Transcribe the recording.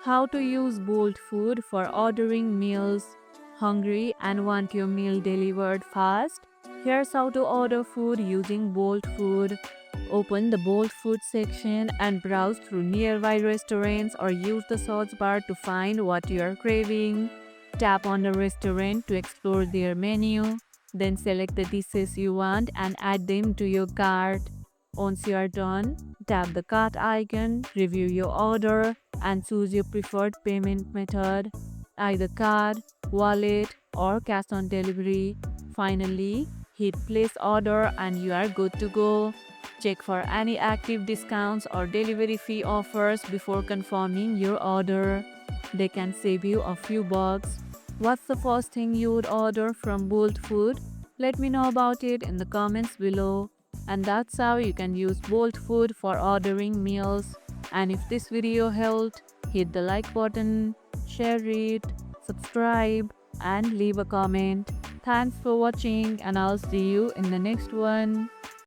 How to use Bolt Food for ordering meals. Hungry and want your meal delivered fast? Here's how to order food using Bolt Food. Open the Bolt Food section and browse through nearby restaurants or use the search bar to find what you are craving. Tap on the restaurant to explore their menu. Then select the dishes you want and add them to your cart. Once you are done, tap the cart icon, review your order, and choose your preferred payment method, either card, wallet, or cash on delivery. Finally, hit place order and you are good to go. Check for any active discounts or delivery fee offers before confirming your order. They can save you a few bucks. What's the first thing you would order from Bolt Food? Let me know about it in the comments below. And that's how you can use Bolt Food for ordering meals. And if this video helped, hit the like button, share it, subscribe, and leave a comment. Thanks for watching, and I'll see you in the next one.